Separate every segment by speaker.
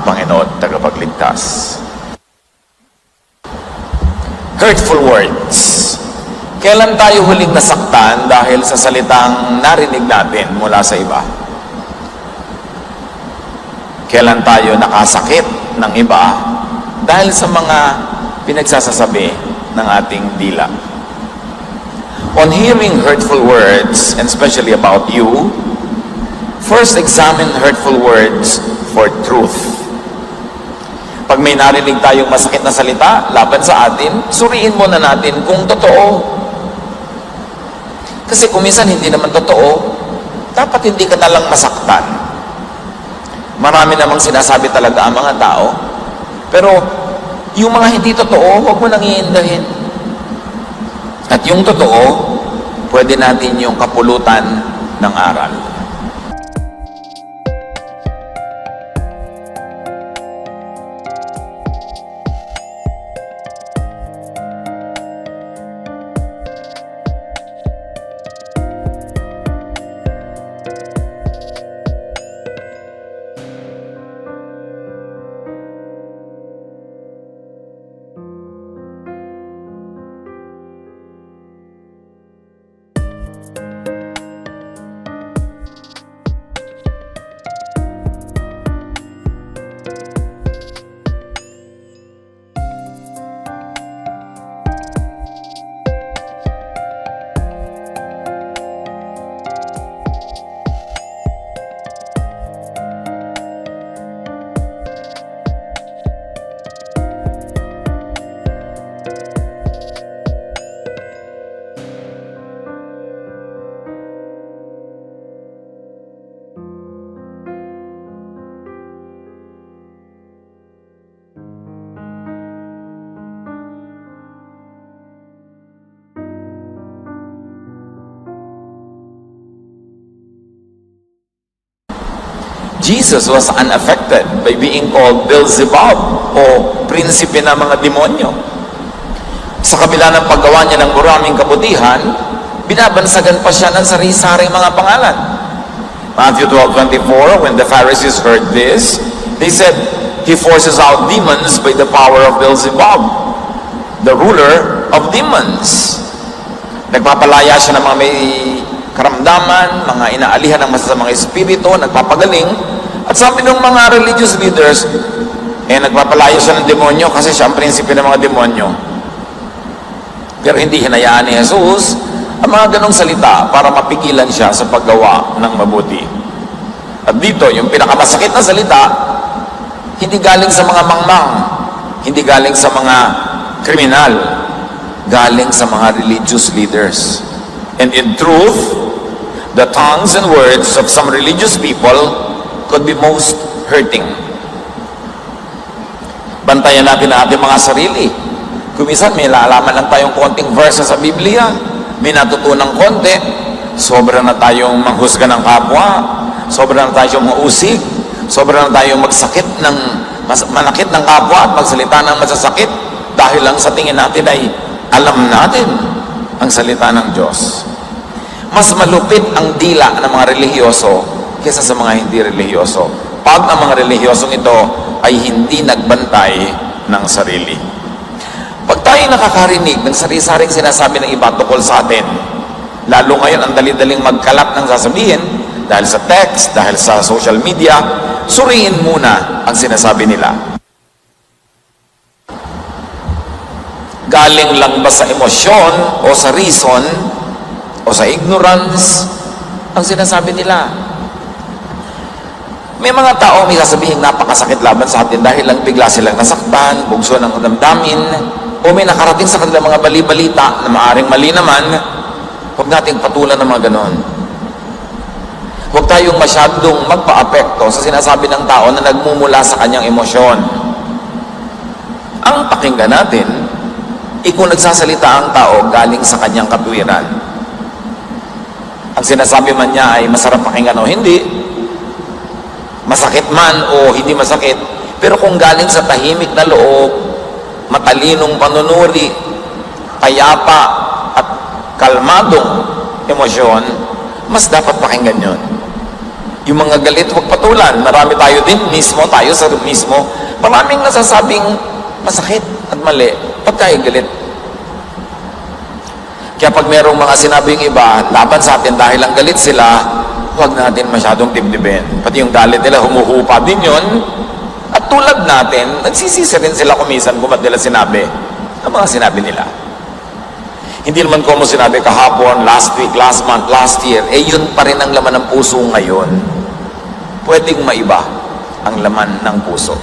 Speaker 1: Panginoon at tagapagligtas. Hurtful words. Kailan tayo huling nasaktan dahil sa salitang narinig natin mula sa iba? Kailan tayo nakasakit ng iba dahil sa mga pinagsasasabi ng ating dila? On hearing hurtful words, and especially about you, first examine hurtful words for truth. Pag may narinig tayong masakit na salita laban sa atin, suriin muna natin kung totoo. Kasi kung minsan hindi naman totoo, dapat hindi ka nalang masaktan. Marami namang sinasabi talaga ang mga tao, pero yung mga hindi totoo, huwag mo nang iindahin. At yung totoo, pwede natin yung kapulutan ng aral. Jesus was unaffected by being called Beelzebub o prinsipe ng mga demonyo. Sa kabila ng paggawa niya ng maraming kabutihan, binabansagan pa siya ng sari-saring mga pangalan. Matthew 12:24, when the Pharisees heard this, they said, "He forces out demons by the power of Beelzebub, the ruler of demons." Nagpapalaya siya ng mga may karamdaman, mga inaalihan ng masasamang espiritu, nagpapagaling. At sabi ng mga religious leaders, nagpapalayo siya ng demonyo kasi siya ang prinsipe ng mga demonyo. Pero hindi hinayaan ni Jesus ang mga ganong salita para mapigilan siya sa paggawa ng mabuti. At dito, yung pinakamasakit na salita, hindi galing sa mga mangmang, hindi galing sa mga kriminal, galing sa mga religious leaders. And in truth, the tongues and words of some religious people could be most hurting. Bantayan natin ang ating mga sarili. Kung minsan may laalaman lang tayong konting verse sa Biblia, may natutunang konti, sobra na tayong manghusga ng kapwa, sobra na tayong mausig, sobra na tayong magsakit ng manakit ng kapwa at magsalita ng masasakit dahil lang sa tingin natin ay alam natin ang salita ng Diyos. Mas malupit ang dila ng mga relihiyoso kaysa sa mga hindi relihiyoso pag ang mga relihiyosong ito ay hindi nagbantay ng sarili. Pag tayo nakakarinig ng sari-saring sinasabi ng iba tungkol sa atin, lalo ngayon ang dali-daling magkalat ng sasabihin dahil sa text, dahil sa social media, suriin muna ang sinasabi nila. Galing lang ba sa emosyon o sa reason o sa ignorance ang sinasabi nila? May mga tao may sasabihin napakasakit laban sa atin dahil lang bigla silang nasaktan, bugso ng damdamin, o may nakarating sa kanilang mga bali-balita na maaring mali naman. Huwag nating patulan ng mga ganon. Huwag tayong masyadong magpa-apekto sa sinasabi ng tao na nagmumula sa kanyang emosyon. Ang pakinggan natin, kung nagsasalita ang tao galing sa kanyang katwiran. Ang sinasabi man niya ay masarap pakinggan o hindi, masakit man o hindi masakit, pero kung galing sa tahimik na loob, matalinong panunuri, payapa at kalmadong emosyon, mas dapat pakinggan yun. Yung mga galit, huwag patulan. Marami tayo din, tayo sa mismo. Maraming nasasabing masakit at mali pag tayo galit. Kaya pag merong mga sinabing iba, laban sa atin dahil ang galit sila, huwag natin masyadong dibdibin. Pati yung galit nila, humuhupa din yun. At tulad natin, nagsisisi rin sila kumisan kung ba't nila sinabi ang mga sinabi nila. Hindi naman ko mo sinabi kahapon, last week, last month, last year, yun pa rin ang laman ng puso ngayon. Pwedeng maiba ang laman ng puso.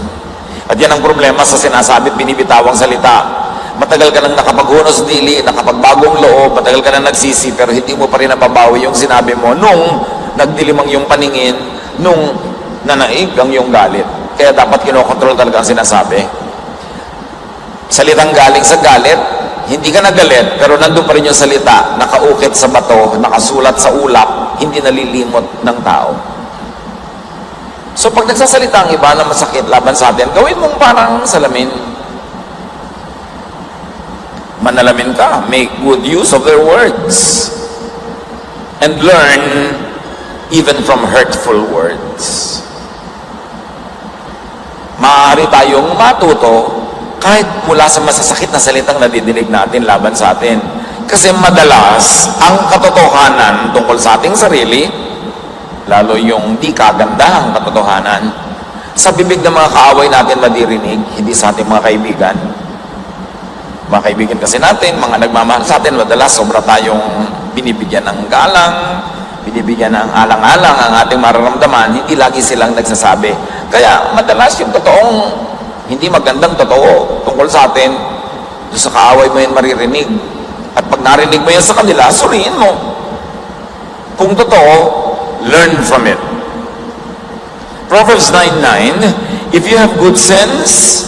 Speaker 1: At yan ang problema sa sinasabi at binibitawang salita. Matagal ka nang nakapaghunos dili, nakapagbagong loob, matagal ka nang nagsisi, pero hindi mo pa rin nababawi yung sinabi mo nung nagdilimang yung paningin, nung nanaig ang yung galit. Kaya dapat kinokontrol talaga ang sinasabi. Salitang galing sa galit, hindi ka nagalit, pero nandun pa rin yung salita, nakaukit sa bato, nakasulat sa ulap, hindi nalilimot ng tao. So pag nagsasalita ang iba na masakit laban sa atin, gawin mong parang salamin. Manalamin ka, make good use of their words, and learn even from hurtful words. Maaari tayong matuto kahit mula sa masasakit na salitang nadidinig natin laban sa atin. Kasi madalas, ang katotohanan tungkol sa ating sarili, lalo yung di kagandahang katotohanan, sa bibig ng mga kaaway natin madirinig, hindi sa ating mga kaibigan. Mga kaibigan kasi natin, mga nagmamahal sa atin, madalas sobra tayong binibigyan ng galang, binibigyan ng alang-alang ang ating mararamdaman, hindi lagi silang nagsasabi. Kaya madalas yung totoong, hindi magandang totoo tungkol sa atin, doon sa kaaway mo yan maririnig. At pag narinig mo yan sa kanila, suriin mo. Kung totoo, learn from it. Proverbs 9:9, if you have good sense,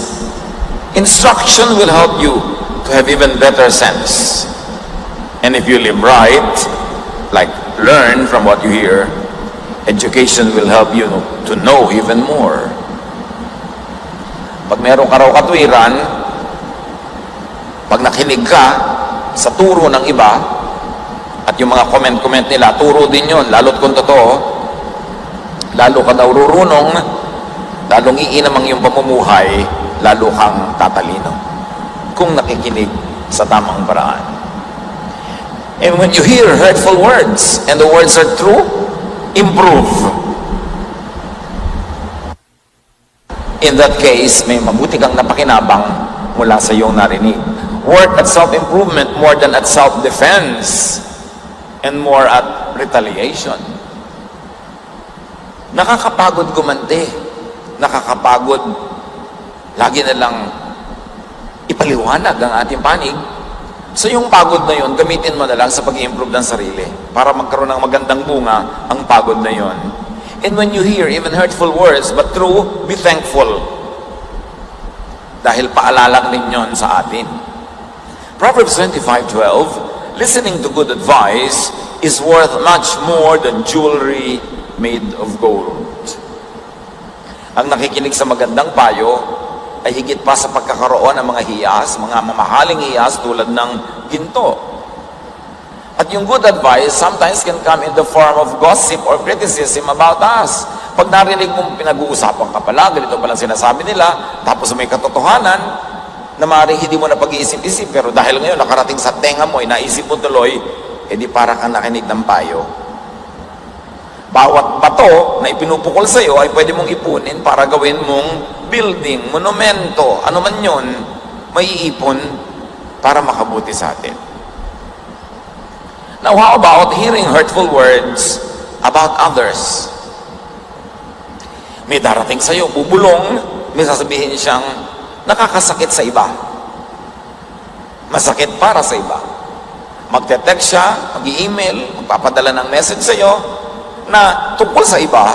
Speaker 1: instruction will help you to have even better sense. And if you live right, like learn from what you hear, education will help you to know even more. Pag meron ka raw katwiran, pag nakinig ka sa turo ng iba, at yung mga comment nila, turo din yun, lalo't kung totoo, lalo ka daw rurunong, lalong iinamang yung pamumuhay, lalo kang tatalino kung nakikinig sa tamang paraan. And when you hear hurtful words and the words are true, improve. In that case, may mabuti kang napakinabang mula sa iyong narinig. Work at self-improvement more than at self-defense and more at retaliation. Nakakapagod gumante. Nakakapagod lagi na lang ipaliwanag ang ating panig. So yung pagod na yun, gamitin mo na lang sa pag-i-improve ng sarili para magkaroon ng magandang bunga ang pagod na yun. And when you hear even hurtful words but true, be thankful. Dahil paalala din yun sa atin. Proverbs 25:12, listening to good advice is worth much more than jewelry made of gold. Ang nakikinig sa magandang payo ay higit pa sa pagkakaroon ng mga hiyas, mga mamahaling hiyas tulad ng ginto. At yung good advice sometimes can come in the form of gossip or criticism about us. Pag narinig mong pinag-uusapan ka pala, ganito palang sinasabi nila, tapos may katotohanan na maaaring hindi mo na pag-iisip-isip, pero dahil ngayon nakarating sa tenga mo, naisip mo tuloy, edi para kang nakinig ng payo. Bawat bato na ipinupukol sa iyo ay pwede mong ipunin para gawin mong building, monumento, ano man yun, may iipon para makabuti sa atin. Now, how about hearing hurtful words about others? May darating sa iyo, bubulong, may sasabihin siyang nakakasakit sa iba. Masakit para sa iba. Magte-text siya, mag-i-email, magpapadala ng message sa iyo na tungkol sa iba,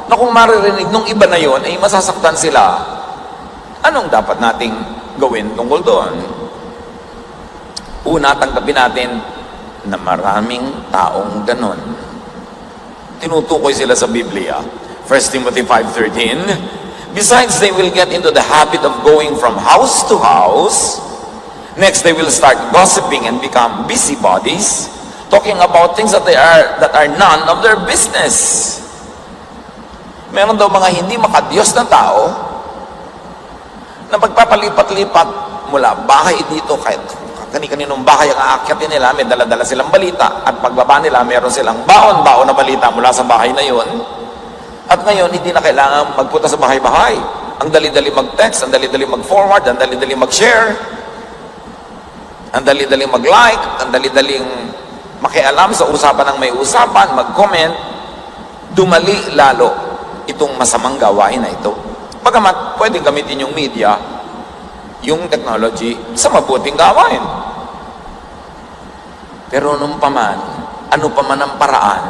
Speaker 1: na kung maririnig nung iba na yon ay masasaktan sila. Anong dapat nating gawin tungkol doon? Una, tanggapin natin na maraming taong ganon. Tinutukoy sila sa Biblia. 1 Timothy 5:13, besides, they will get into the habit of going from house to house. Next, they will start gossiping and become busybodies, talking about things that are none of their business. Meron daw mga hindi makadiyos na tao na pagpapalipat-lipat mula bahay dito kahit kani-kaninong bahay ang aakyatin nila, may dala-dala silang balita at pagbaba nila meron silang baon-baon na balita mula sa bahay na yon. At ngayon hindi na kailangan magpunta sa bahay-bahay. Ang dali-dali mag-text, ang dali-dali mag-forward, ang dali-dali mag-share, ang dali-dali mag-like, ang dali-daling makialam sa usapan ng may usapan, mag-comment. Dumali lalo itong masamang gawain na ito. Bagamat pwedeng gamitin yung media, yung technology, sa mabuting gawain. Pero nung paman, ano paman ang paraan,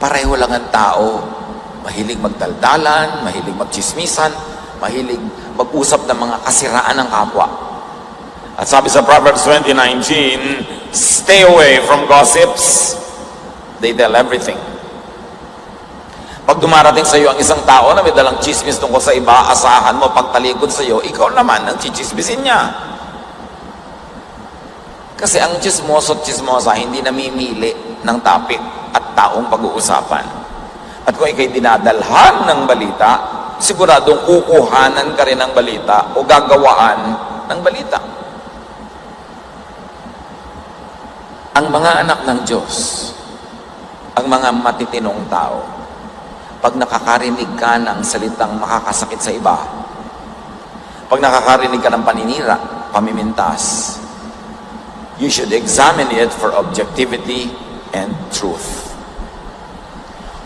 Speaker 1: pareho lang ang tao. Mahilig magdaldalan, mahilig magchismisan, mahilig mag-usap ng mga kasiraan ng kapwa. At sabi sa Proverbs 20:19, stay away from gossips. They tell everything. Pag dumarating sa iyo ang isang tao na may dalang chismis tungkol sa iba, asahan mo pagtalikod sa iyo, ikaw naman ang chichismisin niya. Kasi ang chismoso at chismosa hindi namimili ng topic at taong pag-uusapan. At kung ikay dinadalhan ng balita, siguradong kukuhanan ka rin ng balita o gagawaan ng balita. Ang mga anak ng Diyos, ang mga matitinong tao, pag nakakarinig ka ng salitang makakasakit sa iba, pag nakakarinig ka ng paninira, pamimintas, you should examine it for objectivity and truth.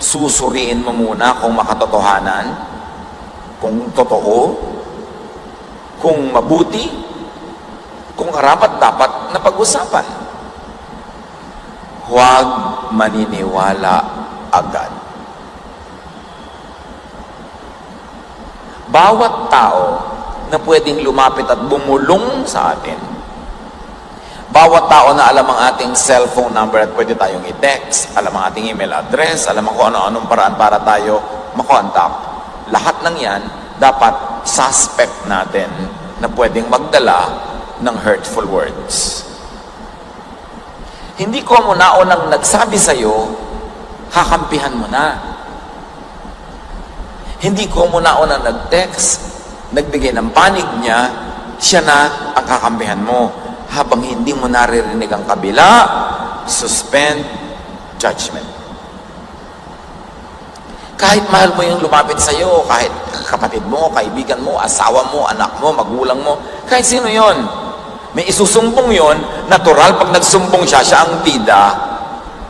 Speaker 1: Susuriin mo muna kung makatotohanan, kung totoo, kung mabuti, kung karapat-dapat na pag-usapan. Huwag maniniwala agad. Bawat tao na pwedeng lumapit at bumulong sa atin, bawat tao na alam ang ating cellphone number at pwede tayong i-text, alam ang ating email address, alam ang kung ano-anong paraan para tayo makontak, lahat ng yan dapat suspect natin na pwedeng magdala ng hurtful words. Hindi ko muna unang nagsabi sa'yo, kakampihan mo na. Hindi ko muna unang nag-text, nagbigay ng panig niya, siya na ang kakampihan mo. Habang hindi mo naririnig ang kabila, suspend judgment. Kahit mahal mo yung lumapit sa'yo, kahit kapatid mo, kaibigan mo, asawa mo, anak mo, magulang mo, kahit sino yon. May isusumbong yon, natural pag nagsumbong siya, siya ang bida.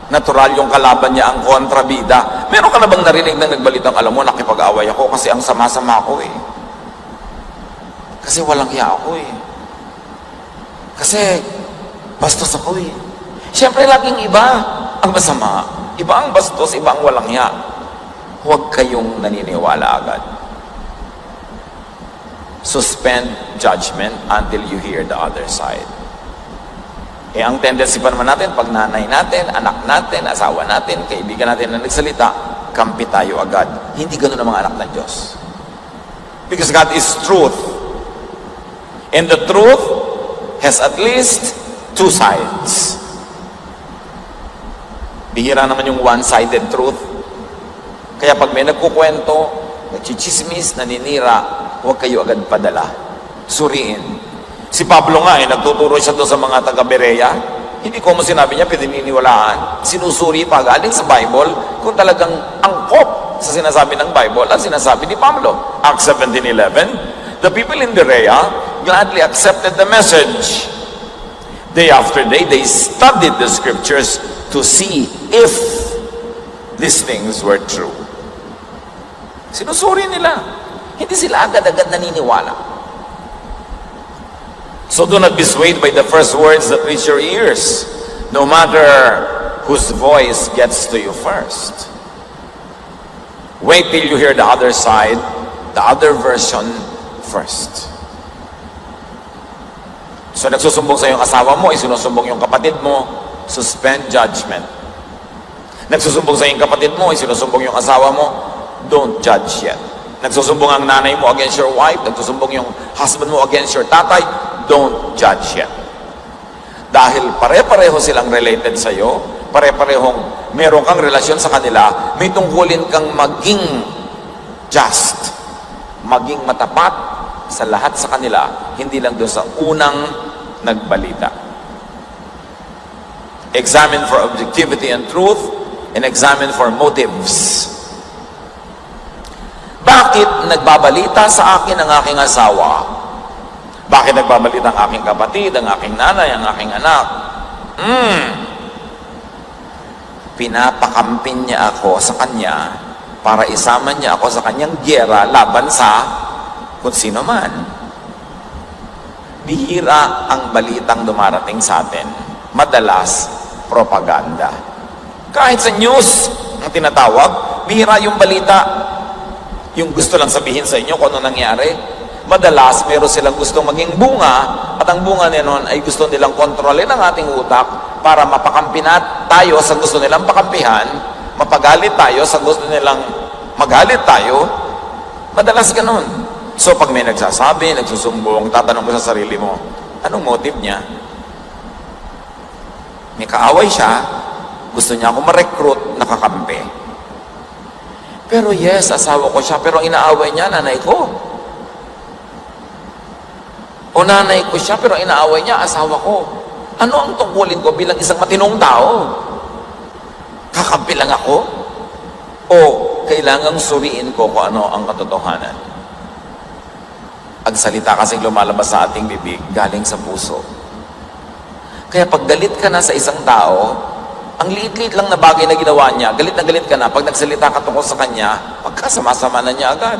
Speaker 1: Natural yung kalaban niya ang kontrabida. Meron ka na bang narinig na nagbalitang, alam mo, nakipag-away ako kasi ang sama-sama ko eh. Kasi walang hiya ako eh. Kasi bastos ako eh. Siyempre laging iba ang masama. Iba ang bastos, iba ang walang hiya. Huwag kayong naniniwala agad. Suspend judgment until you hear the other side. Eh, ang tendency pa naman natin, pag nanay natin, anak natin, asawa natin, kaibigan natin na nagsalita, kampi tayo agad. Hindi ganun ang mga anak ng Diyos. Because God is truth. And the truth has at least two sides. Bihira naman yung one-sided truth. Kaya pag may nagkukwento, nagchichismis, naninira, huwag kayo agad padala. Suriin. Si Pablo nga, nagtuturo siya doon sa mga taga-Berea. Hindi ko mo sinabi niya, pininiwalaan. Sinusuri pa galing sa Bible kung talagang angkop sa sinasabi ng Bible at sinasabi ni Pablo. Acts 17:11, the people in Berea gladly accepted the message. Day after day, they studied the scriptures to see if these things were true. Sinusuri nila. Hindi sila agad-agad naniniwala. So do not be swayed by the first words that reach your ears, no matter whose voice gets to you first. Wait till you hear the other side, the other version first. So nagsusumbong sa iyong asawa mo, isinusumbong yung kapatid mo, suspend judgment. Nagsusumbong sa iyong kapatid mo, isinusumbong yung asawa mo, don't judge yet. Nagsusumbong ang nanay mo against your wife, nagsusumbong yung husband mo against your tatay, don't judge yet. Dahil pare-pareho silang related sa iyo, pare-parehong meron kang relasyon sa kanila, may tungkulin kang maging just, maging matapat sa lahat sa kanila, hindi lang doon sa unang nagbalita. Examine for objectivity and truth, and examine for motives. Bakit nagbabalita sa akin ang aking asawa? Bakit nagbabalita ang aking kapatid, ang aking nanay, ang aking anak? Pinapakampin niya ako sa kanya para isama niya ako sa kanyang gyera laban sa kung sino man. Bihira ang balitang dumarating sa atin. Madalas, propaganda. Kahit sa news, ang tinatawag, bihira yung balita. Yung gusto lang sabihin sa inyo kung ano nangyari. Madalas, meron silang gustong maging bunga, at ang bunga nila noon ay gusto nilang kontrolin ang ating utak para mapakampinat tayo sa gusto nilang pakampihan, mapagalit tayo sa gusto nilang magalit tayo. Madalas ganun. So pag may nagsasabi, nagsusumbong, tatanong mo sa sarili mo, anong motive niya? May kaaway siya, gusto niya ako ma-recruit, nakakampi. Pero yes, asawa ko siya, pero inaaway niya, nanay ko. O nanay ko siya, pero inaaway niya, asawa ko. Ano ang tungkulin ko bilang isang matinong tao? Kakampi lang ako? O kailangang suriin ko kung ano ang katotohanan? Ang salita kasing lumalabas sa ating bibig, galing sa puso. Kaya pag galit ka na sa isang tao, ang liit-liit lang na bagay na ginawa niya, galit na galit ka na, pag nagsalita ka tungkol sa kanya, pagkasama-sama na niya agad.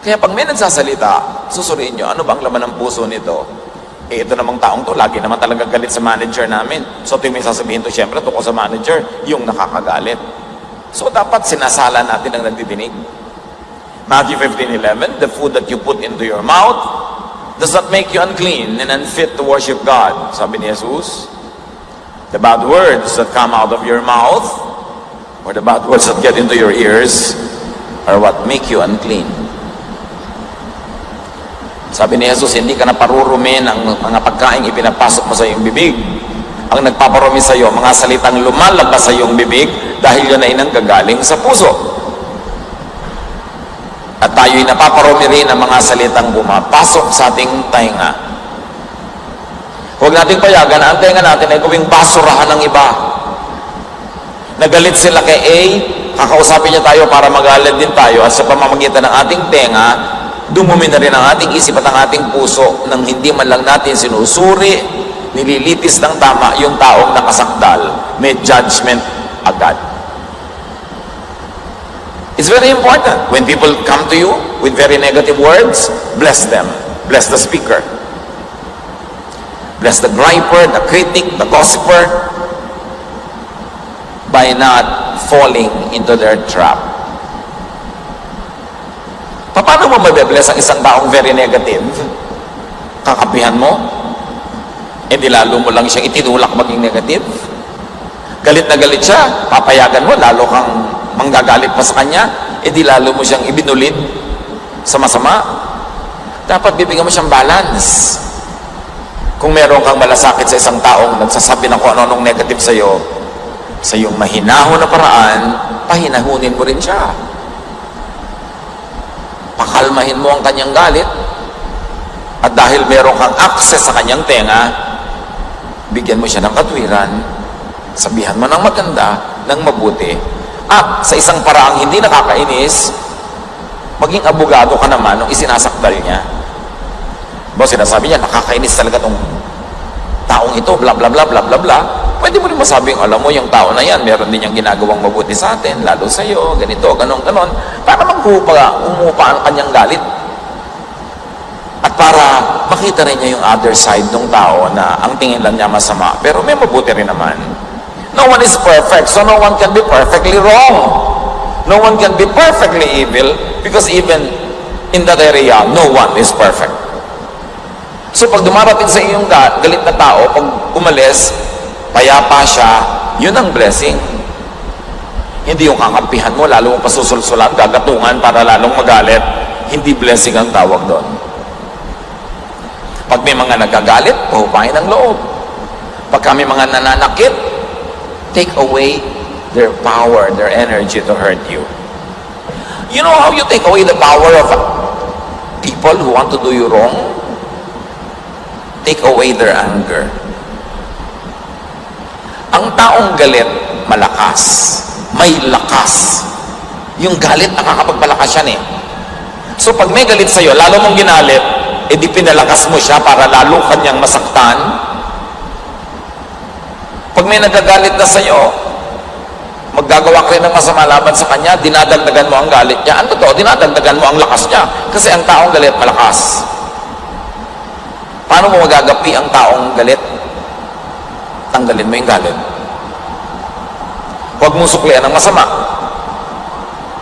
Speaker 1: Kaya pag may nagsasalita, susuriin nyo, ano bang laman ng puso nito? Ito namang taong to, lagi naman talaga galit sa manager namin. So ito yung may sasabihin to, syempre, tungkol sa manager, yung nakakagalit. So dapat sinasala natin ang nagdidinig. Matthew 15:11, the food that you put into your mouth does not make you unclean and unfit to worship God. Sabi ni Jesus, the bad words that come out of your mouth, or the bad words that get into your ears, are what make you unclean. Sabi ni Jesus, hindi ka na parurumi ng mga pagkain ipinapasok mo sa iyong bibig. Ang nagpaparumi sa iyo, mga salitang lumalabas sa iyong bibig, dahil yun ay nanggagaling sa puso. At tayo'y napaparumi rin ng mga salitang bumapasok sa ating tainga. Huwag nating payagan na ang tainga natin ay gawing basurahan ng iba. Nagalit sila kay A, kakausapin niya tayo para magalit din tayo, at sa pamamagitan ng ating tenga, dumumi na rin ang ating isip at ang ating puso nang hindi man lang natin sinusuri, nililitis ng tama yung taong nakasakdal. May judgment agad. It's very important. When people come to you with very negative words, bless them. Bless the speaker. Bless the griper, the critic, the gossiper, by not falling into their trap. Paano mo mabibless ang isang taong very negative? Kakapihan mo? E di lalo mo lang siyang itinulak maging negative? Galit na galit siya, papayagan mo, lalo kang manggagalit pa sa kanya, e di lalo mo siyang ibinulid sa masama. Dapat bibigyan mo siyang balance. Kung meron kang malasakit sa isang taong nagsasabi na kung ano-anong negative sa iyo, sa iyong mahinahon na paraan, pahinahunin mo rin siya. Pakalmahin mo ang kanyang galit, at dahil meron kang access sa kanyang tenga, bigyan mo siya ng katwiran, sabihan mo ng maganda, ng mabuti, at sa isang paraang hindi nakakainis, maging abogado ka naman nung isinasakdal niya. Bo, sinasabi niya, nakakainis talaga tong taong ito, bla bla bla bla bla bla. Pwede mo rin masabing, alam mo, yung tao na yan, meron din niyang ginagawang mabuti sa atin, lalo sa iyo, ganito, ganon, ganon, para umupa ang kanyang galit. At para makita rin niya yung other side ng tao na ang tingin lang niya masama, pero may mabuti rin naman. No one is perfect, so no one can be perfectly wrong. No one can be perfectly evil, because even in that area, no one is perfect. So pag dumarating sa iyong galit na tao, pag umalis, payapa siya, yun ang blessing. Hindi yung kakampihan mo, lalo mong pasusulsulan, gagatungan para lalong magalit. Hindi blessing ang tawag doon. Pag may mga nagagalit, pahupain ang loob. Pag may mga nananakit, take away their power, their energy to hurt you. You know how you take away the power of people who want to do you wrong? Take away their anger. Ang taong galit, malakas. May lakas. Yung galit, nakakapagpalakas yan eh. So pag may galit sa'yo, lalo mong ginalit, edi pinalakas mo siya para lalo kanyang masaktan. Pag may nagagalit na sa'yo, maggagawa ka rin ng masama laban sa kanya, dinadagdagan mo ang galit niya. Ano to? Dinadagdagan mo ang lakas niya. Kasi ang taong galit, malakas. Paano mo magagapi ang taong galit? Tanggalin mo yung galit. Huwag mo suklian ng masama.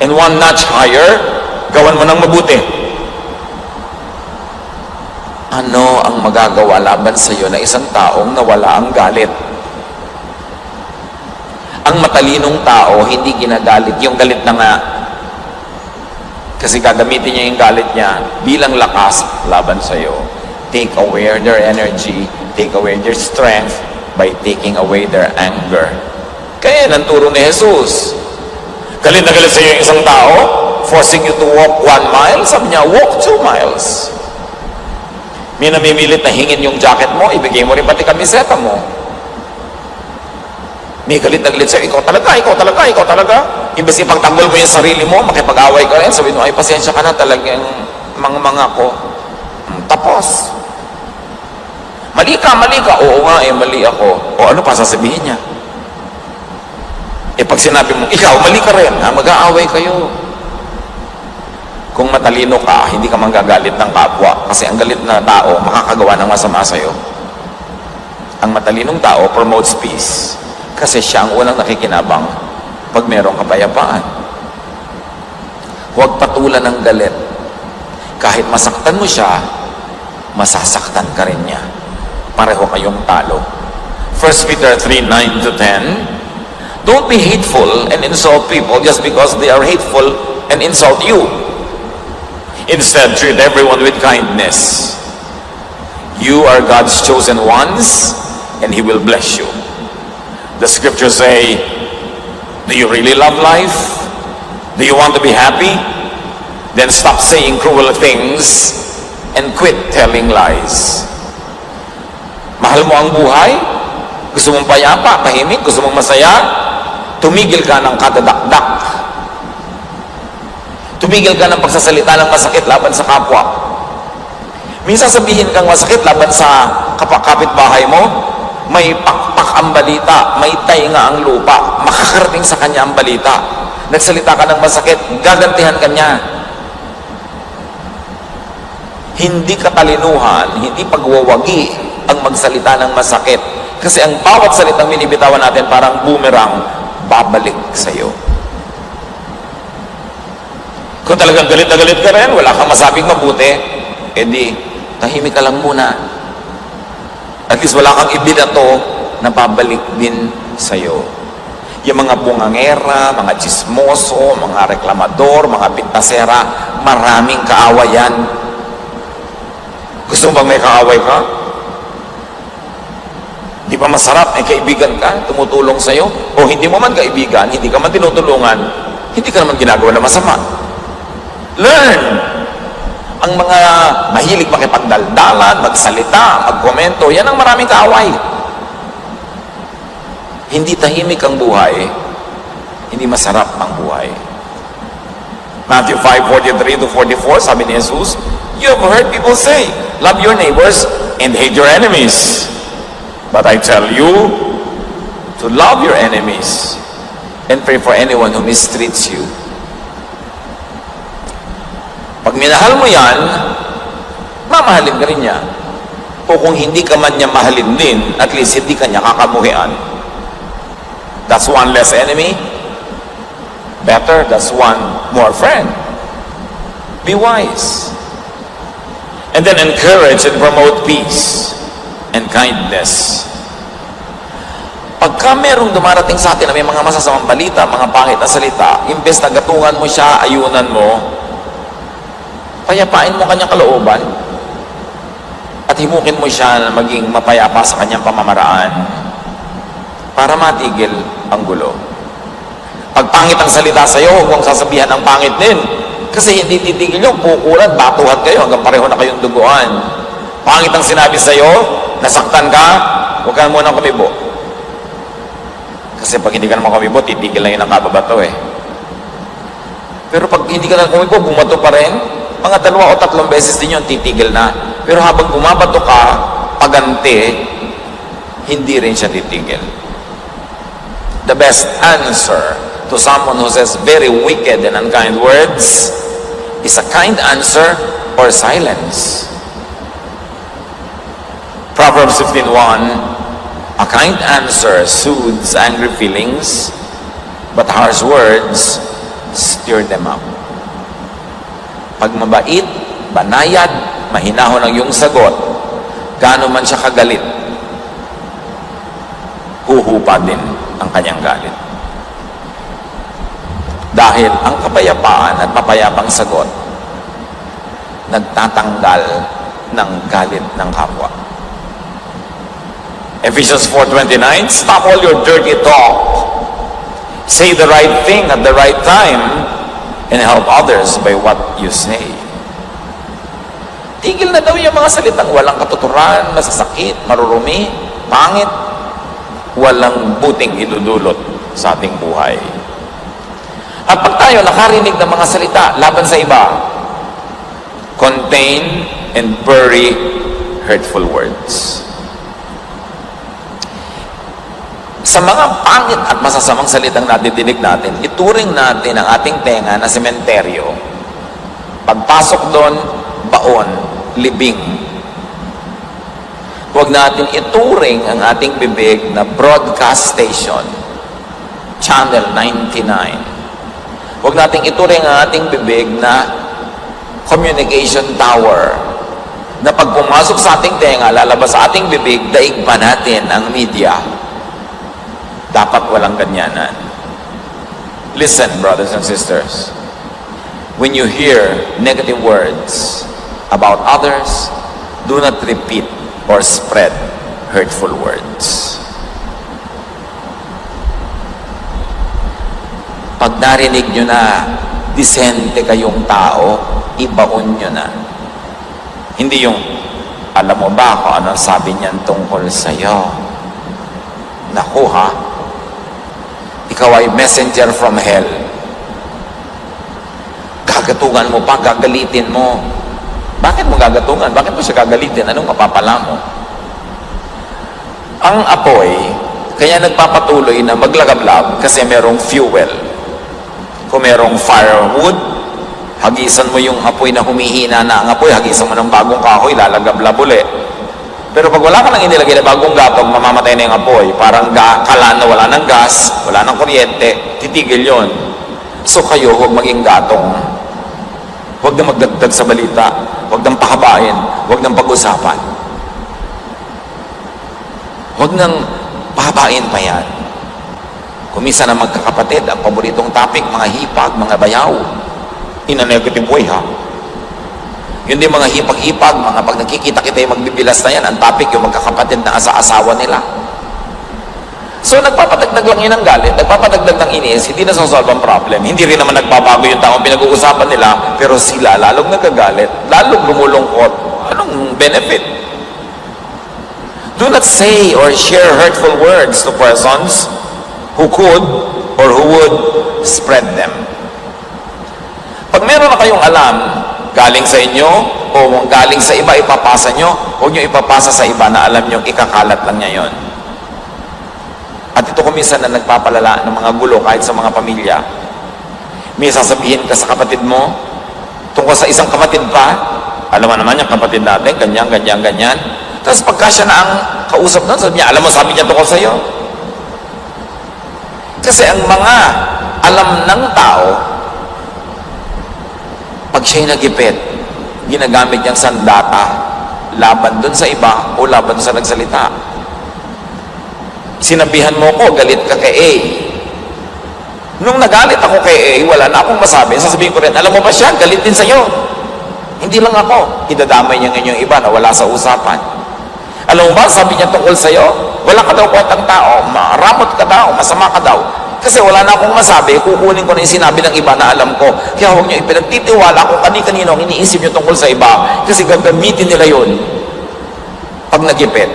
Speaker 1: And one notch higher, gawan mo ng mabuti. Ano ang magagawa laban sa iyo na isang taong nawala ang galit? Ang matalinong tao, hindi ginagalit yung galit na nga. Kasi gagamitin niya yung galit niya bilang lakas laban sa iyo. Take away their energy, take away their strength by taking away their anger. Kaya nanturo ni Jesus. Galit na galit sa iyo yung isang tao, forcing you to walk 1 mile, sabi niya, walk 2 miles. May namimilit na hingin yung jacket mo, ibigay mo rin pati kamiseta mo. May galit na galit sa'yo, ikaw talaga, ikaw talaga, ikaw talaga. Imbes ipagtanggol mo yung sarili mo, makipag-away ka rin, sabihin mo, ay pasensya ka na talagang mga ko. Tapos. Mali ka, oo nga mali ako. O ano pa sasabihin niya? Pag sinabi mo, ikaw, mali ka rin, mag-aaway kayo. Kung matalino ka, hindi ka manggagalit ng kapwa. Kasi ang galit na tao, makakagawa ng masama sa'yo. Ang matalinong tao promotes peace. Kasi siya ang unang nakikinabang pag merong kapayapaan. Huwag patulan ng galit. Kahit masaktan mo siya, masasaktan ka rin niya. Pareho kayong talo. 1 Peter 3:9-10. Don't be hateful and insult people just because they are hateful and insult you. Instead, treat everyone with kindness. You are God's chosen ones, and He will bless you. The scriptures say, do you really love life? Do you want to be happy? Then stop saying cruel things and quit telling lies. Mahal mo ang buhay? Gusto mong payapa, tahimik? Gusto mong masaya? Tumigil ka ng kadadakdak. Tumigil ka ng pagsasalita ng masakit laban sa kapwa. Minsan sabihin kang masakit laban sa kapitbahay mo, may pakpak ang balita, may tainga ang lupa, makakarating sa kanya ang balita. Nagsalita ka ng masakit, gagantihan ka niya. Hindi katalinuhan, hindi pagwawagi ang magsalita ng masakit. Kasi ang bawat salitang binibitawan natin parang boomerang, babalik sa iyo. Kung talagang galit na galit ka rin, wala kang masabing mabuti, edi tahimik ka lang muna. At least wala kang ibinato na babalik din sa iyo. Yung mga bungangera, mga chismoso, mga reklamador, mga pintasera, maraming kaawayan. Gusto mo bang may kaaway ka? Di ba masarap, may kaibigan ka, tumutulong sa'yo? O hindi mo man kaibigan, hindi ka man tinutulungan, hindi ka naman ginagawa na masama. Learn! Ang mga mahilig makipagdaldalan, magsalita, magkomento, yan ang maraming kaaway. Hindi tahimik ang buhay, hindi masarap ang buhay. Matthew 5:43-44, sabi ni Jesus, you have heard people say, love your neighbors and hate your enemies. But I tell you to love your enemies and pray for anyone who mistreats you. Pag minahal mo yan, mamahalin ka rin niya. O kung hindi ka man niya mahalin din, at least hindi ka niya kakamuhian. That's one less enemy. Better, that's one more friend. Be wise. And then encourage and promote peace and kindness. Pagka merong dumarating sa atin na may mga masasamang balita, mga pangit na salita, imbes na gatungan mo siya, ayunan mo, payapain mo kanyang kalooban at himukin mo siya na maging mapayapa sa kanyang pamamaraan para matigil ang gulo. Pag pangit ang salita sa iyo, huwag mong sasabihan ng pangit din. Kasi hindi titigil yung pukulan, batuhan kayo hanggang pareho na kayong duguan. Pangit ang sinabi sa'yo, nasaktan ka, huwag ka muna kumibo. Kasi pag hindi ka naman kumibo, titigil na yun ang kababato eh. Pero pag hindi ka na kumibo, bumato pa rin, mga 2 o 3 beses din yun, titigil na. Pero habang bumabato ka, pagante, hindi rin siya titigil. The best answer to someone who says very wicked and unkind words is a kind answer or silence. Proverbs 15:1, a kind answer soothes angry feelings, but harsh words stir them up. Pag mabait, banayad, mahinahon ang iyong sagot, gaano man siya kagalit, huhupa din ang kanyang galit. Dahil ang kapayapaan at mapayapang sagot, nagtatanggal ng galit ng kapwa. Ephesians 4:29, stop all your dirty talk. Say the right thing at the right time and help others by what you say. Tigil na daw yung mga salitang walang katuturan, masasakit, marurumi, pangit, walang buting idudulot sa ating buhay. At pag tayo nakarinig ng mga salita laban sa iba, contain and bury hurtful words. Sa mga pangit at masasamang salitang nadidinig natin, ituring natin ang ating tenga na sementeryo. Pagpasok doon, baon, libing. Huwag natin ituring ang ating bibig na broadcast station, Channel 99. Huwag nating ituring ang ating bibig na communication tower, na pag pumasok sa ating tenga, lalabas sa ating bibig, daig pa natin ang media. Dapat walang ganyanan. Listen, brothers and sisters. When you hear negative words about others, do not repeat or spread hurtful words. Pag narinig nyo na disente kayong tao, ibaon nyo na. Hindi yung, alam mo ba kung anong sabi niyan tungkol sa'yo? Naku ha, ikaw ay messenger from hell. Gagatungan mo pa, gagalitin mo. Bakit mo gagatungan? Bakit mo siya gagalitin? Anong mapapala mo? Ang apoy, kaya nagpapatuloy na maglagablab kasi merong fuel. Kung merong firewood, hagisan mo yung apoy na humihina na ang apoy, hagisan mo ng bagong kahoy, lalagablab ulit. Pero pag wala ka nang inilagay na bagong gatong, mamamatay na yung apoy. Parang kalan na wala ng gas, wala ng kuryente, titigil yon. So kayo, huwag maging gatong. Huwag na magdagdag sa balita. Huwag nang pahabain. Huwag nang pag-usapan. Huwag nang pahabain pa yan. Kumisa na magkakapatid, ang paboritong topic, mga hipag, mga bayaw. In a negative way, ha? Yun din mga hipag-hipag, mga pag nakikita-kita yung magbibilas na yan, ang topic yung magkakapatid na asa-asawa nila. So, nagpapadagdag lang yun ng galit, nagpapadagdag ng inis, hindi na solve ang problem. Hindi rin naman nagbabago yung taong pinag-uusapan nila, pero sila lalong nagkagalit, lalong lumulungkot. Anong benefit? Do not say or share hurtful words to persons who could or who would spread them. Pag meron na kayong alam, galing sa inyo o galing sa iba, ipapasa nyo, huwag nyo ipapasa sa iba na alam nyo, ikakalat lang niya yon. At ito kuminsan na nagpapalala ng mga gulo kahit sa mga pamilya. May sasabihin ka sa kapatid mo, tungkol sa isang kapatid pa, alam mo naman yung kapatid natin, ganyan, ganyan, ganyan. Tapos pagka siya na ang kausap doon, sabi niya, alam mo, sabi niya tungkol sa iyo. Kasi ang mga alam ng tao, pag siya'y nagipit, ginagamit niyang sandata laban dun sa iba o laban sa nagsalita. Sinabihan mo ko, galit ka kay A. Nung nagalit ako kay A, wala na akong masabi. Sasabihin ko rin, alam mo ba siya, galit din sa'yo. Hindi lang ako. Idadamay niya ngayon yung iba na wala sa usapan. Alam mo ba, sabi niya tungkol sa'yo, wala ka daw kwentang tao, maramot ka daw, masama ka daw. Kasi wala na akong masabi, kukunin ko na yung sinabi ng iba na alam ko. Kaya huwag nyo ipinagtitiwala kung kani-kanino ang iniisip nyo tungkol sa iba. Kasi gagamitin nila yun pag nagipit.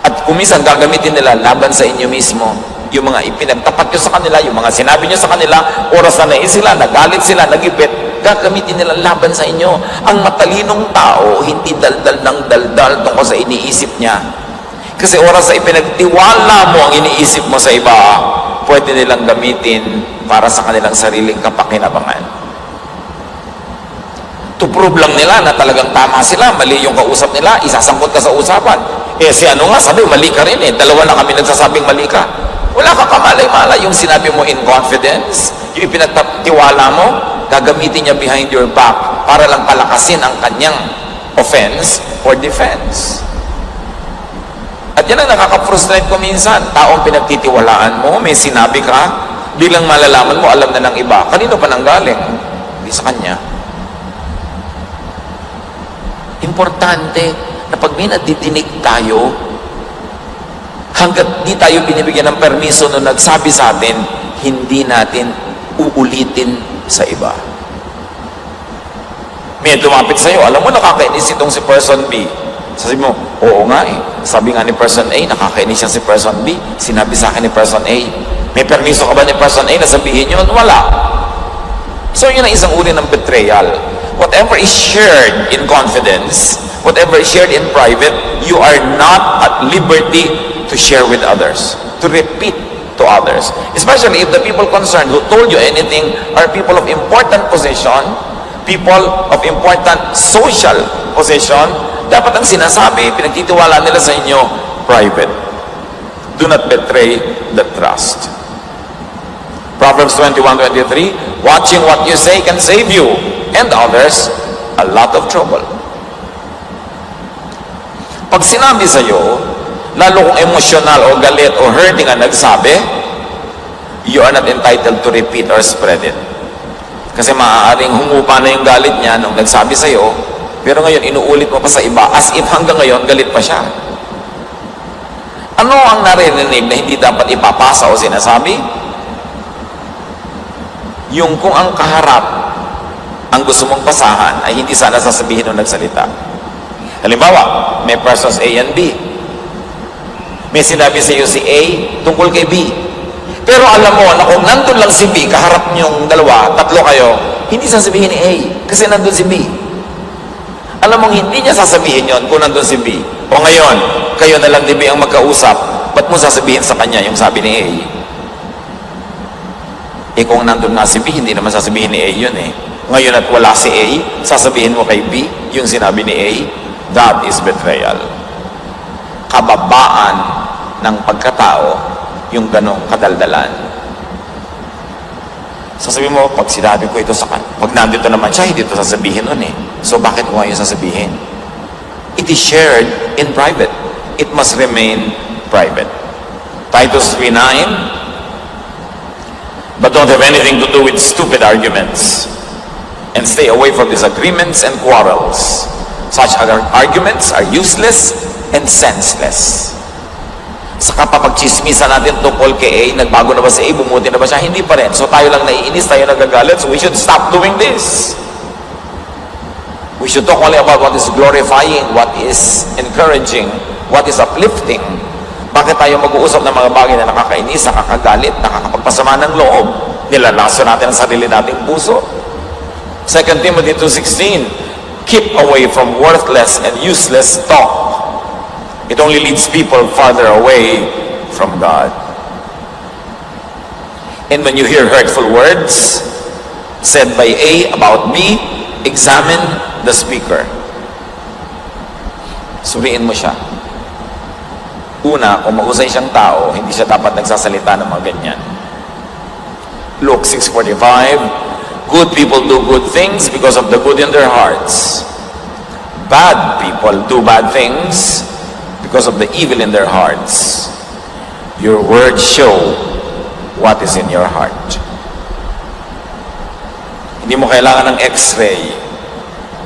Speaker 1: At kumisan gagamitin nila laban sa inyo mismo. Yung mga ipinagtapat nyo sa kanila, yung mga sinabi nyo sa kanila, oras na nais sila, nagalit sila, nagipit, gagamitin nila laban sa inyo. Ang matalinong tao, hindi daldal ng daldal tungkol sa iniisip niya. Kasi oras na ipinagtiwala mo ang iniisip mo sa iba, pwede nilang gamitin para sa kanilang sariling kapakinabangan. To prove lang nila na talagang tama sila, mali yung kausap nila, isasangkot ka sa usapan. Si ano nga, sabi, mali ka rin dalawa na kami nagsasabing mali ka. Wala ka kamalay-malay yung sinabi mo in confidence, yung ipinagtiwala mo, gagamitin niya behind your back para lang palakasin ang kanyang offense or defense. At yan ang nakaka-frustrate ko minsan. Taong pinagtitiwalaan mo, may sinabi ka, bilang malalaman mo, alam na ng iba. Kanino pa nanggaling? Hindi sa kanya. Importante na pag may nadidinig tayo, hanggat di tayo binibigyan ng permiso nung nagsabi sa atin, hindi natin uulitin sa iba. May lumapit sa'yo, alam mo nakakainis itong si person B. Sabi mo, oo nga sabi nga ni person A, nakakainis siya si person B. Sinabi sa akin ni person A. May permiso ka ba ni person A na sabihin yun? Wala. So yun ang isang uri ng betrayal. Whatever is shared in confidence, whatever is shared in private, you are not at liberty to share with others, to repeat to others. Especially if the people concerned who told you anything are people of important position, people of important social position. Dapat ang sinasabi, pinagtitiwala nila sa inyo, private. Do not betray the trust. Proverbs 21:23, watching what you say can save you and others a lot of trouble. Pag sinabi sa iyo, lalo kung emotional o galit o hurting ang nagsabi, you are not entitled to repeat or spread it. Kasi maaaring humupa na yung galit niya nung nagsabi sa iyo, pero ngayon inuulit mo pa sa iba as if hanggang ngayon galit pa siya. Ano ang narinig na hindi dapat ipapasa o sinasabi? Yung kung ang kaharap ang gusto mong pasahan ay hindi sana sasabihin nung nagsalita. Halimbawa, may persons A and B. May sinabi sa iyo si A tungkol kay B. Pero alam mo na kung nandun lang si B, kaharap niyong dalawa, tatlo kayo, hindi sasabihin ni A kasi nandun si B. Alam mong hindi niya sasabihin yon kung nandun si B. O ngayon, kayo na lang ni B ang magkausap, ba't mo sasabihin sa kanya yung sabi ni A? Kung nandun nga si B, hindi naman sasabihin ni A yun Ngayon at wala si A, sasabihin mo kay B yung sinabi ni A. That is betrayal. Kababaan ng pagkatao yung ganong kadaldalan. Sasabihin mo, pag sinabi ko ito sa kanya, pag nandito naman siya, hindi ito sasabihin nun So bakit mo ngayon sasabihin? It is shared in private. It must remain private. Titus 3:9, but don't have anything to do with stupid arguments, and stay away from disagreements and quarrels. Such arguments are useless and senseless. Sa kapapagchismisan natin tungkol kay A, nagbago na ba si A, bumuti na ba siya? Hindi pa rin. So tayo lang naiinis, tayo nagagalit, so we should stop doing this. We should talk only about what is glorifying, what is encouraging, what is uplifting. Bakit tayo mag-uusap ng mga bagay na nakakainis, nakakagalit, nakakapagpasama ng loob? Nilalaso natin ang sarili nating puso. 2 Timothy 2:16, keep away from worthless and useless talk. It only leads people farther away from God. And when you hear hurtful words said by A about B, examine the speaker. Suriin mo siya. Una, kung mahusay siyang tao, hindi siya dapat nagsasalita ng mga ganyan. Luke 6:45, good people do good things because of the good in their hearts. Bad people do bad things because of the evil in their hearts. Your words show what is in your heart. Hindi mo kailangan ng X-ray.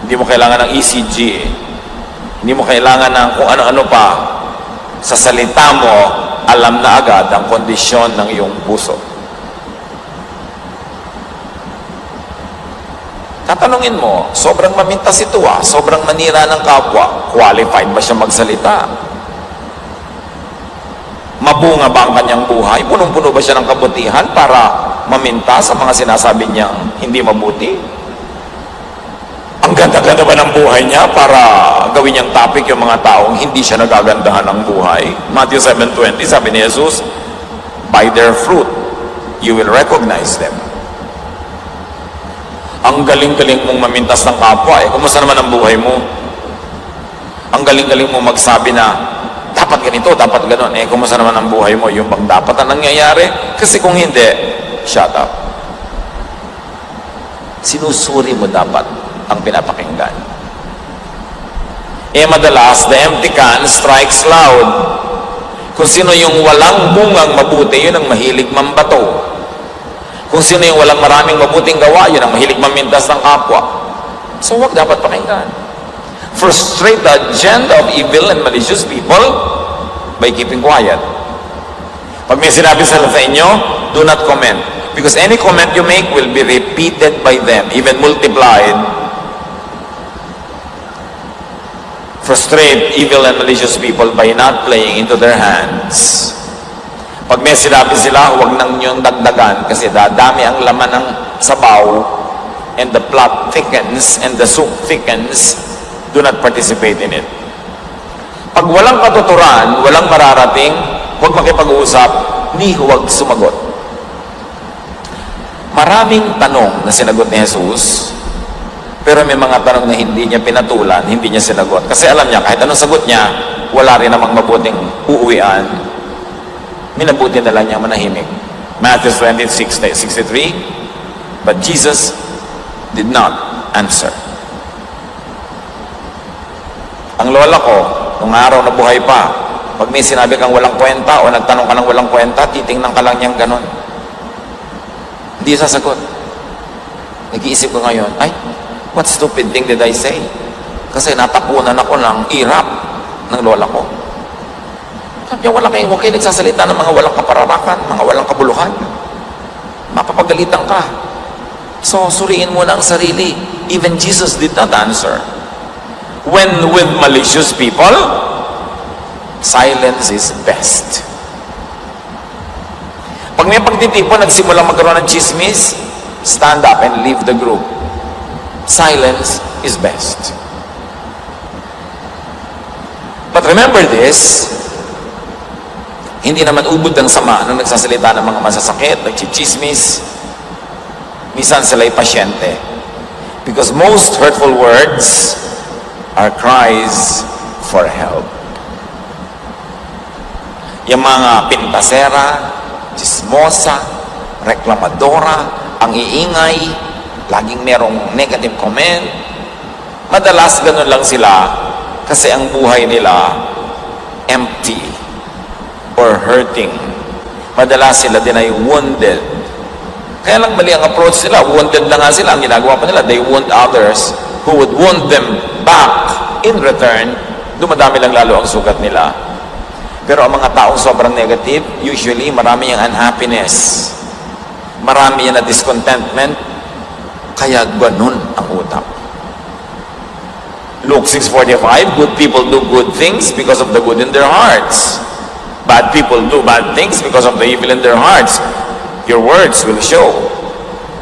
Speaker 1: Hindi mo kailangan ng ECG. Hindi mo kailangan ng kung ano-ano pa. Sa salita mo, alam na agad ang kondisyon ng iyong puso. Tatanungin mo, sobrang mamintas ito sobrang manira ng kapwa, qualified ba siya magsalita? Mabunga ba ang kanyang buhay? Punong-puno ba siya ng kabutihan para mamintas sa mga sinasabi niyang hindi mabuti? Ang ganda-ganda ba ng buhay niya para gawin niyang topic yung mga taong hindi siya nagagandahan ng buhay? Matthew 7:20, sabi ni Jesus, by their fruit, you will recognize them. Ang galing-galing mong mamintas ng kapwa, kumusta naman ang buhay mo? Ang galing-galing mong magsabi na, dapat ganito, dapat ganon. Kumusta naman ang buhay mo? Yung bang dapat ang nangyayari? Kasi kung hindi, shut up. Sinusuri mo dapat ang pinapakinggan. Madalas, the empty can strikes loud. Kung sino yung walang bungang mabuti, yun ang mahilig mambato. Kung sino yung walang maraming mabuting gawa, yun ang mahilig mamintas ng kapwa. So, wag dapat pakinggan. Frustrate the agenda of evil and malicious people by keeping quiet. Pag may sinabi sa inyo, do not comment. Because any comment you make will be repeated by them, even multiplied. Frustrate evil and malicious people by not playing into their hands. Pag may sinabi sila, huwag nang niyong dagdagan kasi dadami ang laman ng sabaw and the plot thickens and the soup thickens. Do not participate in it. Pag walang katuturan, walang mararating, huwag makipag-uusap, ni huwag sumagot. Maraming tanong na sinagot ni Jesus, pero may mga tanong na hindi niya pinatulan, hindi niya sinagot. Kasi alam niya, kahit anong sagot niya, wala rin namang mabuting uuwian. Minabuti na lang niya manahimik. Matthew 26:63, but Jesus did not answer. Ang lola ko, nung araw na buhay pa, pag may sinabi kang walang kwenta o nagtanong ka ng walang kwenta, titingnan ka lang niyang ganon. Hindi sasagot. Nag-iisip ko ngayon, ay, what stupid thing did I say? Kasi natapunan ako ng irap ng lola ko. Sabi niya, huwag kayo nagsasalita ng mga walang kapararakan, mga walang kabuluhan. Mapapagalitan ka. So, suriin mo na ang sarili. Even Jesus did not answer. When with malicious people, silence is best. Pag may pagtitipon, nagsimula magkaroon ng chismis, stand up and leave the group. Silence is best. But remember this, hindi naman ubod ng sama nung nagsasalita ng mga masasakit, nagchichismis. Minsan sila'y pasyente. Because most hurtful words are cries for help. Yung mga pintasera, chismosa, reklamadora, ang iingay, laging merong negative comment. Madalas ganun lang sila kasi ang buhay nila empty or hurting. Madalas sila din ay wounded. Kaya lang mali ang approach nila. Wounded na nga sila. Ang ginagawa pa nila, they wound others who would wound them back in return. Dumadami lang lalo ang sugat nila. Pero ang mga taong sobrang negative, usually marami yung unhappiness. Marami yan na discontentment. Kaya ganun ang utak. Luke 6:45, good people do good things because of the good in their hearts. Bad people do bad things because of the evil in their hearts. Your words will show